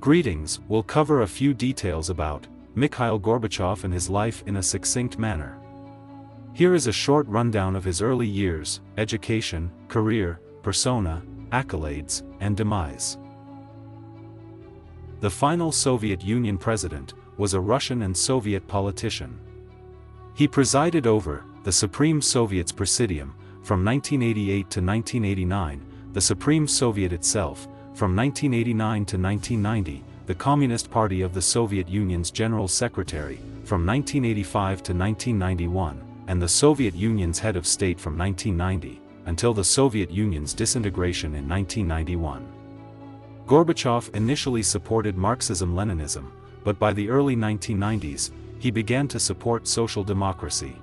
Greetings, we'll cover a few details about Mikhail Gorbachev and his life in a succinct manner. Here is a short rundown of his early years, education, career, persona, accolades, and demise. The final Soviet Union president was a Russian and Soviet politician. He presided over the Supreme Soviet's Presidium from 1988 to 1989, the Supreme Soviet itself from 1989 to 1990, the Communist Party of the Soviet Union's General Secretary from 1985 to 1991, and the Soviet Union's head of state from 1990 until the Soviet Union's disintegration in 1991. Gorbachev initially supported Marxism-Leninism, but by the early 1990s, he began to support social democracy.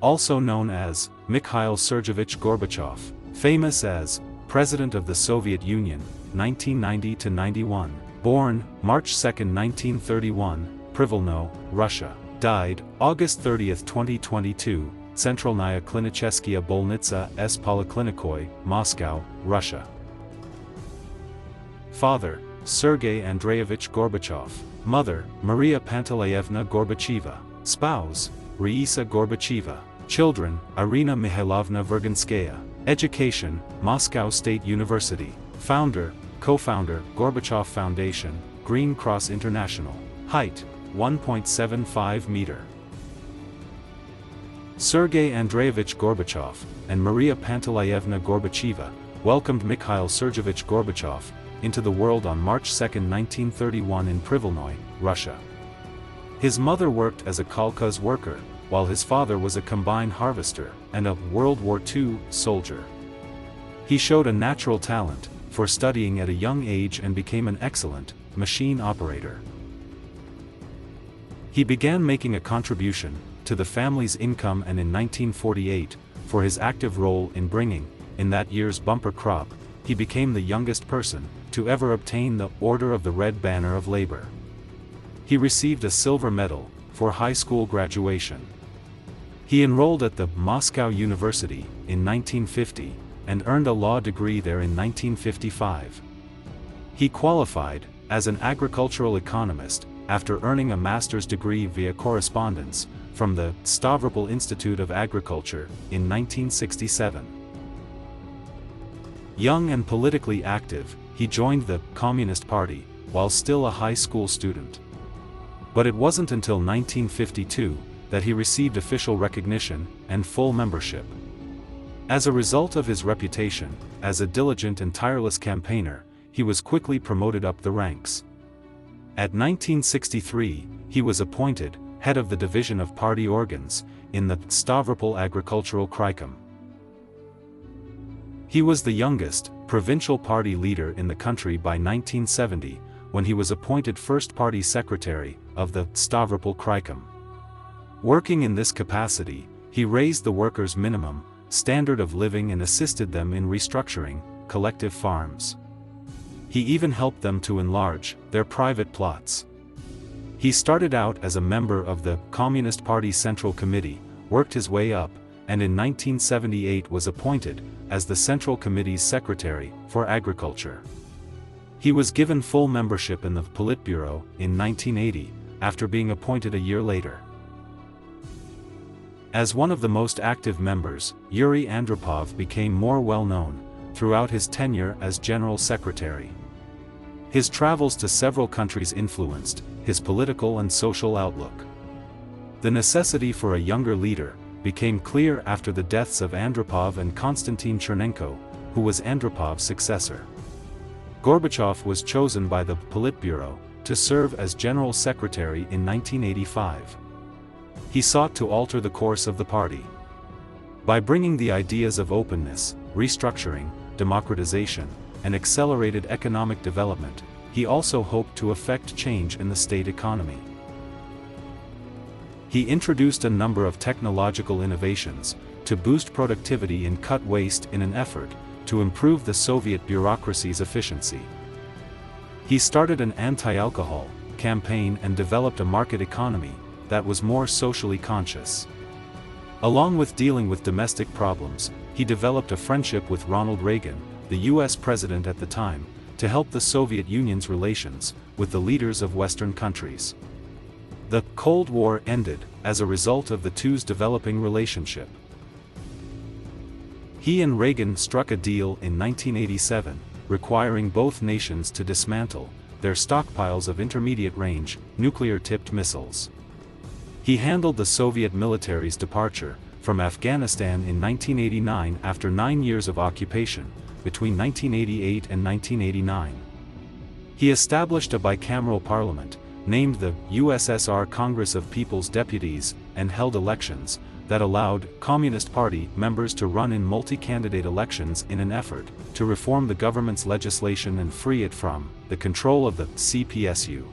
Also known as Mikhail Sergeyevich Gorbachev, famous as President of the Soviet Union, 1990 to 91, born March 2, 1931, Preeminent, Russia, died August 30, 2022, Centralnaya Klinicheskaya Bolnitsa s Poliklinikoi, Moscow, Russia. Father, Sergey Andreyevich Gorbachev. Mother, Maria Pantelayevna Gorbacheva. Spouse, Raisa Gorbacheva. Children, Irina Mihailovna Verganskaya. Education, Moscow State University. Founder, co-founder, Gorbachev Foundation, Green Cross International. Height, 1.75 meter. Sergey Andreyevich Gorbachev and Maria Pantelayevna Gorbacheva welcomed Mikhail Sergeyevich Gorbachev into the world on March 2, 1931 in Preeminent, Russia. His mother worked as a kolkhoz worker, while his father was a combine harvester and a World War II soldier. He showed a natural talent for studying at a young age and became an excellent machine operator. He began making a contribution to the family's income, and in 1948, for his active role in bringing in that year's bumper crop, he became the youngest person to ever obtain the Order of the Red Banner of Labor. He received a silver medal for high school graduation. He enrolled at the Moscow University in 1950 and earned a law degree there in 1955. He qualified as an agricultural economist after earning a master's degree via correspondence from the Stavropol Institute of Agriculture in 1967. Young and politically active, he joined the Communist Party while still a high school student. But it wasn't until 1952 that he received official recognition and full membership. As a result of his reputation as a diligent and tireless campaigner, he was quickly promoted up the ranks. At 1963, he was appointed head of the Division of Party Organs in the Stavropol Agricultural Crichum. He was the youngest provincial party leader in the country by 1970, when he was appointed first party secretary of the Stavropol Crichum. Working in this capacity, he raised the workers' minimum standard of living and assisted them in restructuring collective farms. He even helped them to enlarge their private plots. He started out as a member of the Communist Party Central Committee, worked his way up, and in 1978 was appointed as the Central Committee's secretary for agriculture. He was given full membership in the Politburo in 1980, after being appointed a year later. As one of the most active members, Yuri Andropov became more well-known throughout his tenure as General Secretary. His travels to several countries influenced his political and social outlook. The necessity for a younger leader became clear after the deaths of Andropov and Konstantin Chernenko, who was Andropov's successor. Gorbachev was chosen by the Politburo to serve as General Secretary in 1985. He sought to alter the course of the party. By bringing the ideas of openness, restructuring, democratization, and accelerated economic development, he also hoped to effect change in the state economy. He introduced a number of technological innovations to boost productivity and cut waste in an effort to improve the Soviet bureaucracy's efficiency. He started an anti-alcohol campaign and developed a market economy that was more socially conscious. Along with dealing with domestic problems, he developed a friendship with Ronald Reagan, the U.S. president at the time, to help the Soviet Union's relations with the leaders of Western countries. The Cold War ended as a result of the two's developing relationship. He and Reagan struck a deal in 1987, requiring both nations to dismantle their stockpiles of intermediate-range, nuclear-tipped missiles. He handled the Soviet military's departure from Afghanistan in 1989 after 9 years of occupation, between 1988 and 1989. He established a bicameral parliament, named the USSR Congress of People's Deputies, and held elections that allowed Communist Party members to run in multi-candidate elections in an effort to reform the government's legislation and free it from the control of the CPSU.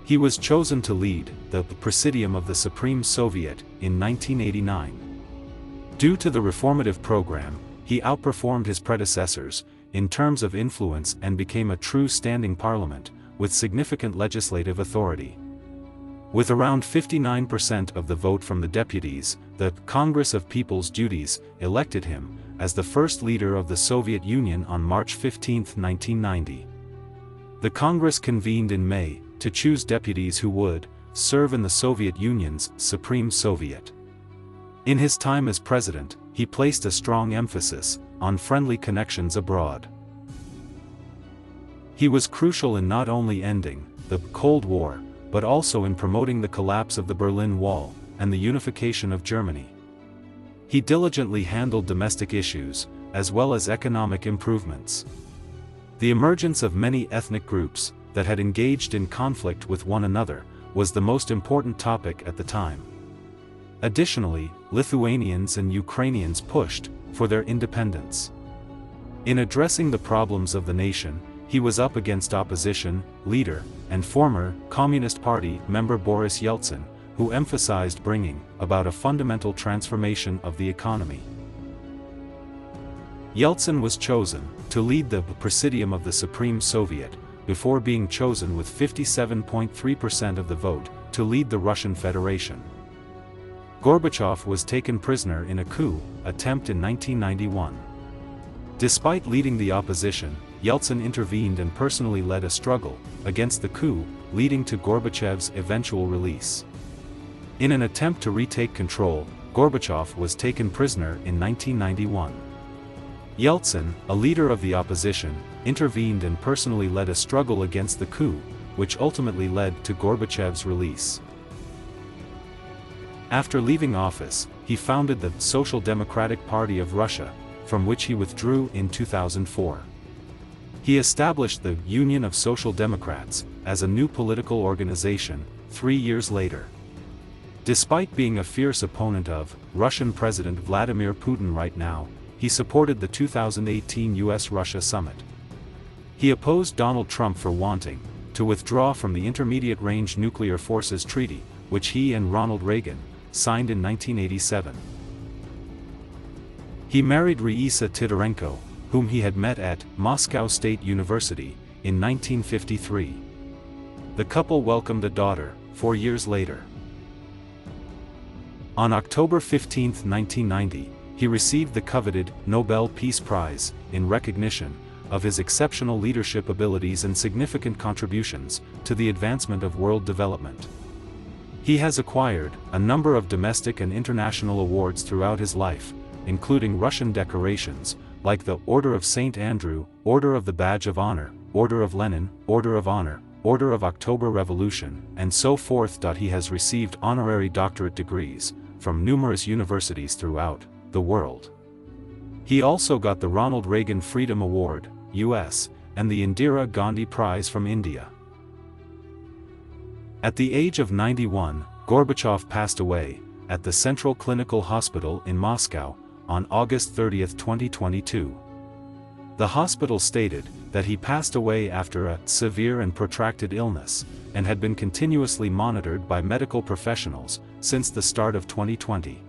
He was chosen to lead the Presidium of the Supreme Soviet in 1989. Due to the reformative program, he outperformed his predecessors in terms of influence and became a true standing parliament with significant legislative authority. With around 59% of the vote from the deputies, the Congress of People's Duties elected him as the first leader of the Soviet Union on March 15, 1990. The Congress convened in May to choose deputies who would serve in the Soviet Union's Supreme Soviet. In his time as president, he placed a strong emphasis on friendly connections abroad. He was crucial in not only ending the Cold War, but also in promoting the collapse of the Berlin Wall and the unification of Germany. He diligently handled domestic issues, as well as economic improvements. The emergence of many ethnic groups that had engaged in conflict with one another was the most important topic at the time. Additionally, Lithuanians and Ukrainians pushed for their independence. In addressing the problems of the nation, he was up against opposition leader and former Communist Party member Boris Yeltsin, who emphasized bringing about a fundamental transformation of the economy. Yeltsin was chosen to lead the Presidium of the Supreme Soviet, before being chosen with 57.3% of the vote to lead the Russian Federation. Gorbachev was taken prisoner in a coup attempt in 1991. Despite leading the opposition, Yeltsin intervened and personally led a struggle against the coup, leading to Gorbachev's eventual release. In an attempt to retake control, Gorbachev was taken prisoner in 1991. Yeltsin, a leader of the opposition, intervened and personally led a struggle against the coup, which ultimately led to Gorbachev's release. After leaving office, he founded the Social Democratic Party of Russia, from which he withdrew in 2004. He established the Union of Social Democrats as a new political organization 3 years later. Despite being a fierce opponent of Russian President Vladimir Putin right now, he supported the 2018 US-Russia summit. He opposed Donald Trump for wanting to withdraw from the Intermediate-Range Nuclear Forces Treaty, which he and Ronald Reagan signed in 1987. He married Raisa Tidorenko, whom he had met at Moscow State University in 1953. The couple welcomed a daughter 4 years later. On October 15, 1990, he received the coveted Nobel Peace Prize in recognition of his exceptional leadership abilities and significant contributions to the advancement of world development. He has acquired a number of domestic and international awards throughout his life, including Russian decorations, like the Order of St. Andrew, Order of the Badge of Honor, Order of Lenin, Order of Honor, Order of October Revolution, and so forth. He has received honorary doctorate degrees from numerous universities throughout the world. He also got the Ronald Reagan Freedom Award, US, and the Indira Gandhi Prize from India. At the age of 91, Gorbachev passed away at the Central Clinical Hospital in Moscow on August 30, 2022. The hospital stated that he passed away after a severe and protracted illness, and had been continuously monitored by medical professionals since the start of 2020.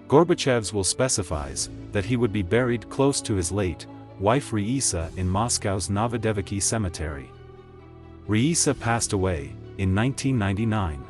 Gorbachev's will specifies that he would be buried close to his late wife Raisa in Moscow's Novodevichy Cemetery. Raisa passed away in 1999.